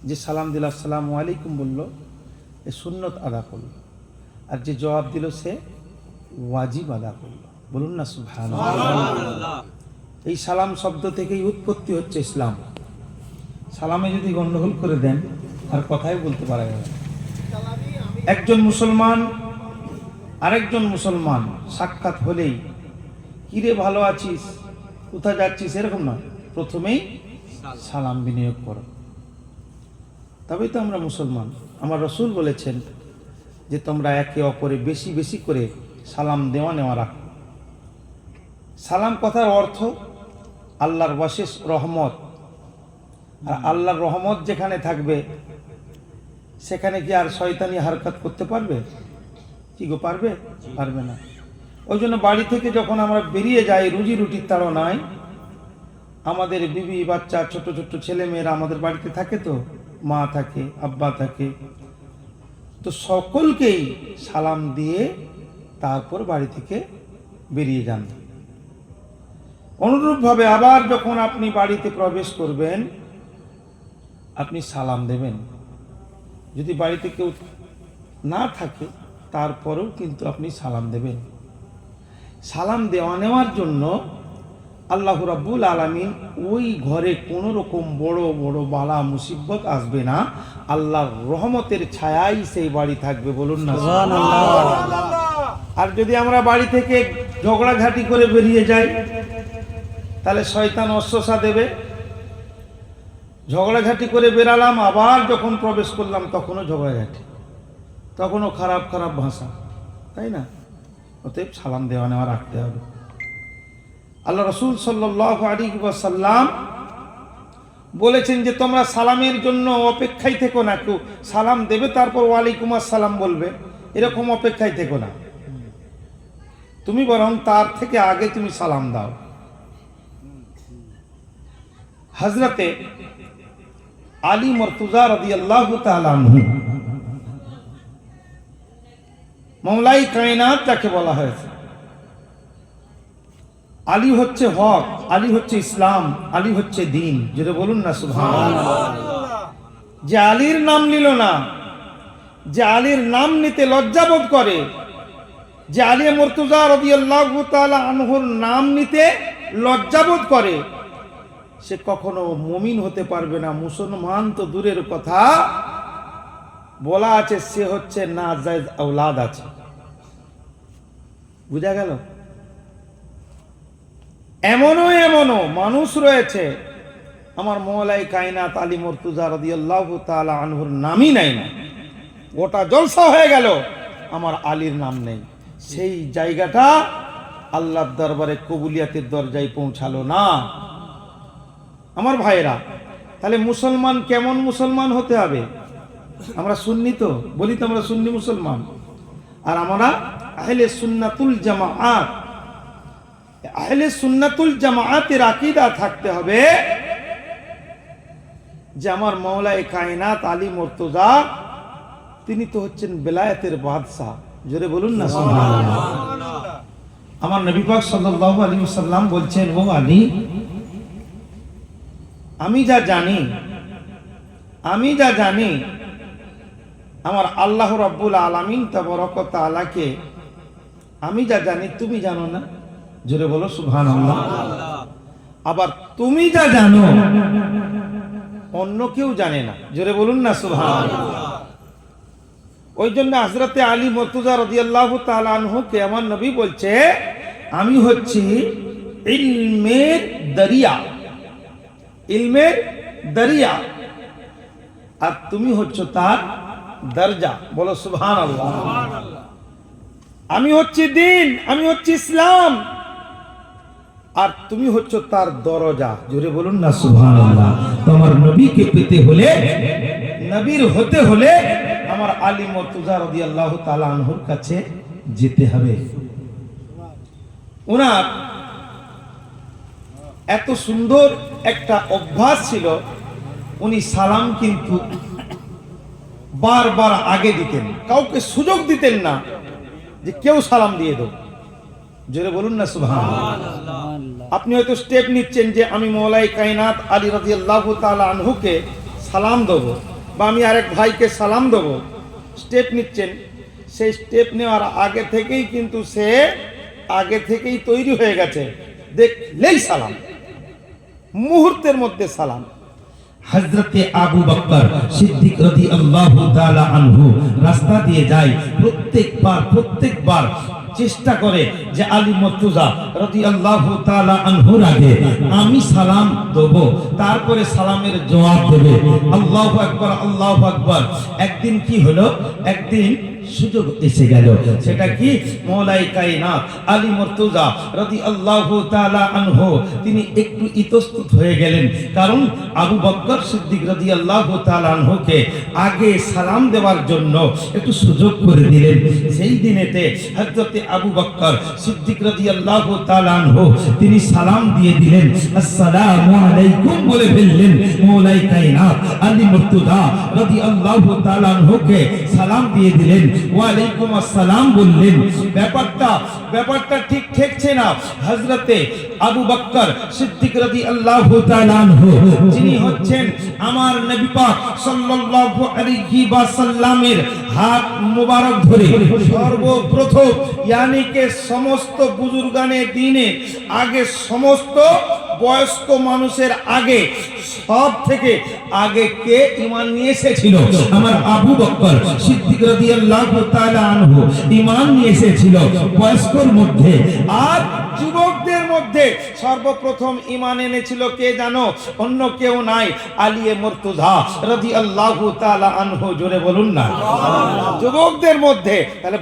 যে সালাম দিল আসসালামু আলাইকুম বলল, এ সুন্নত আদা করল, আর যে জবাব দিল সে ওয়াজিব আদা করল। বলুন না সুবহানাল্লাহ। এই সালাম শব্দ থেকেই উৎপত্তি হচ্ছে ইসলাম। সালামে যদি গন্ডগোল করে দেন আর কথাই বলতে পারা যাবে না। একজন মুসলমান আরেকজন মুসলমান সাক্ষাৎ হলেই কিরে ভালো আছিস, কোথায় যাচ্ছিস, এরকম নয়, প্রথমেই সালাম বিনিয়োগ করো, তবেই তো আমরা মুসলমান। আমার রসুল বলেছেন যে তোমরা একে অপরে বেশি বেশি করে সালাম দেওয়া নেওয়া রাখো। সালাম কথার অর্থ আল্লাহর বিশেষ রহমত, আর আল্লাহর রহমত যেখানে থাকবে সেখানে কি আর শয়তানি হারকাত করতে পারবে? কি গো, পারবে? পারবে না। ওই জন্য বাড়ি থেকে যখন আমরা বেরিয়ে যাই রুজি রুটির তাড়নায়, আমাদের বিবি বাচ্চা ছোট ছোট ছেলে মেয়েরা আমাদের বাড়িতে থাকে, তো মা থাকে, আব্বা থাকে, তো সকলকেই সালাম দিয়ে তারপর বাড়ি থেকে বেরিয়ে যান। অনুরূপভাবে আবার যখন আপনি বাড়িতে প্রবেশ করবেন আপনি সালাম দেবেন। যদি বাড়িতে কেউ না থাকে তারপরেও কিন্তু আপনি সালাম দেবেন। সালাম দেওয়া নেওয়ার জন্য আল্লাহ রাব্বুল আলামিন ওই ঘরে কোনো রকম বড় বড় বালা মুসিবত আসবে না, আল্লাহর রহমতের ছায়াই সেই বাড়ি থাকবে। বলুন না সুবহানাল্লাহ। আর যদি আমরা বাড়ি থেকে ঝগড়াঝাটি করে বেরিয়ে যাই তাহলে শয়তান অস্বসা দেবে। ঝগড়াঝাটি করে বেরালাম, আবার যখন প্রবেশ করলাম তখনও ঝগড়াঝাটি, তখনও খারাপ খারাপ ভাষা, তাই না? অতএব সালাম দেওয়া নেওয়া রাখতে হবে। আল্লাহ রসুল সাল্লাল্লাহু আলাইহি ওয়াসাল্লাম বলেছেন যে তোমরা সালামের জন্য অপেক্ষায় থেকো না, কেউ সালাম দেবে তারপর ওয়ালাইকুম আসসালাম বলবে, এরকম অপেক্ষায় থেকো না, তুমি বরং তার থেকে আগে তুমি সালাম দাও। হযরতে আলী মুর্তজা রাদিয়াল্লাহু তাআলা আনহু, মওলাই কায়নাত যাকে বলা হয়েছে, আলী হচ্ছে হক, আলী হচ্ছে ইসলাম, আলী হচ্ছে দ্বীন। যেটা বলুন না সুবহানাল্লাহ। যে আলীর নাম নিল না, যে আলীর নাম নিতে লজ্জাবোধ করে, যে আলী মুর্তজা রাদিয়াল্লাহু তাআলা আনহুর নাম নিতে লজ্জাবোধ করে, সে কখনো মুমিন হতে পারবে না। মুসলমান তো দূরের কথা, বলা আছে সে হচ্ছে নাজায়েজ আওলাদ আছে। বুঝা গেল? এমনও মানুষ রয়েছে আমার মওলাই কায়নাত আলী মুর্তজা রাদিয়াল্লাহু তাআলা আনহুর নামই নাই না, গোটা জলসা হয়ে গেল আমার আলীর নাম নেই। সেই জায়গাটা আল্লাহর দরবারে কবুলিয়াতের দরজায় পৌঁছালো না। আমার ভাইরা, তাহলে মুসলমান কেমন মুসলমান হতে হবে? আমরা সুন্নি তো বলি, তো আমরা সুন্নি মুসলমান, আর আমরা আহলে সুন্নাতুল জামাআত। আহলে সুন্নাতুল জামাআতের আকীদা থাকতে হবে যে আমার মওলাই কায়নাত আলী মুর্তজা তিনি তো হচ্ছেন বেলায়েতের বাদশাহ। জোরে বলুন না সুবহানাল্লাহ। আমার নবী পাক সাল্লাল্লাহু আলাইহি ওয়াসাল্লাম বলছেন, ও আলী, আমি যা জানি আমার আল্লাহ রাব্বুল আলামিন তাবারক ওয়া তাআলাকে আমি যা জানি তুমি জানো না। জোরে বলো সুবহানাল্লাহ। আবার তুমি যা জানো অন্য কেউ জানে না। জোরে বলুন না সুবহানাল্লাহ। ওই জন্য হযরতে আলী মুর্তজা রাদিয়াল্লাহু তাআলা আনহুকে আমার নবী বলছে, আমি হচ্ছি ইলমের দরিয়া, ইলমের দরিয়া, আর তুমি হচ্ছে তার দরজা। বলো সুবহানাল্লাহ। আমি হচ্ছি দ্বীন, আমি হচ্ছি ইসলাম, আর তুমি হচ্ছে তার দরজা। জোরে বলুন না সুবহানাল্লাহ। তোমার নবীকে পেতে হলে, নবীর হতে হলে আমার আলী মুর্তজা রাদিয়াল্লাহু তাআলা আনহুর কাছে যেতে হবে। ওনার এত সুন্দর একটা অভ্যাস ছিল, উনি সালাম কিন্তু বারবার আগে দিতেন, কাউকে সুযোগ দিতেন না যে কেউ সালাম দিয়ে দাও। জোরে বলুন না সুবহানাল্লাহ। আপনি হয়তো স্টেপ নিচ্ছেন যে আমি মওলাই কায়নাত আলী রাদিয়াল্লাহু তাআলা আনহুকে সালাম দেব, বা আমি আরেক ভাইকে সালাম দেবো, স্টেপ নিচ্ছেন, সেই স্টেপ নেওয়ার আগে থেকেই কিন্তু সে আগে থেকেই তৈরি হয়ে গেছে, দেখলেই সালাম, মুহূর্তের মধ্যে সালাম। হযরতে আবু বকর সিদ্দিক রাদিয়াল্লাহু তাআলা আনহু রাস্তা দিয়ে যায়, প্রত্যেকবার চেষ্টা করে যে আলী মুর্তজা রাদিয়াল্লাহু তাআলা আনহুর আগে আমি সালাম দেব, তারপরে সালামের জবাব দেবে। আল্লাহু আকবার, আল্লাহু আকবার। একদিন কি হলো, একদিন সুযোগ এসে গেল, সেটা কি, মওলাই কায়নাত আলী মুর্তজা রাদিয়াল্লাহু তাআলা আনহু তিনি একটু ইতস্তত হয়ে গেলেন, কারণ আবু বকর সিদ্দিক রাদিয়াল্লাহু তাআলা আনহুকে আগে সালাম দেওয়ার জন্য একটু সুযোগ করে দিলেন। সেই দিনেতে হযরতে আবু বকর সিদ্দিক রাদিয়াল্লাহু তাআলা আনহু তিনি সালাম দিয়ে দিলেন, আসসালামু আলাইকুম বলে ফেললেন। মওলাই কায়নাত আলী মুর্তজা রাদিয়াল্লাহু তাআলা আনহুকে সালাম দিয়ে দিলেন, ওয়া আলাইকুম আসসালাম বললেন। ব্যাপারটা ঠিক ঠেকছে না। হযরতে আবু বকর সিদ্দিক রাদিয়াল্লাহু তাআলা আনহু যিনি হচ্ছেন আমার নবী পাক সাল্লাল্লাহু আলাইহি ওয়াসাল্লামের হাত মোবারক ধরে সর্বপ্রথম यानी के समस्त बुजुर्गाने दिने आगे समस्त বয়স্ক মানুষের আগে সব থেকে আগে কে ঈমান নিয়ে এসেছিল? আমার আবু বকর সিদ্দিক রাদিয়াল্লাহু তাআলা আনহু ঈমান নিয়ে এসেছিল বয়স্কর মধ্যে। আর যুবকদের মধ্যে সর্বপ্রথম ঈমান এনেছিল কে জানো? অন্য কেউ নাই, আলী মুর্তজা রাদিয়াল্লাহু তাআলা আনহু। জোরে বলুন না। যুবকদের মধ্যে তাহলে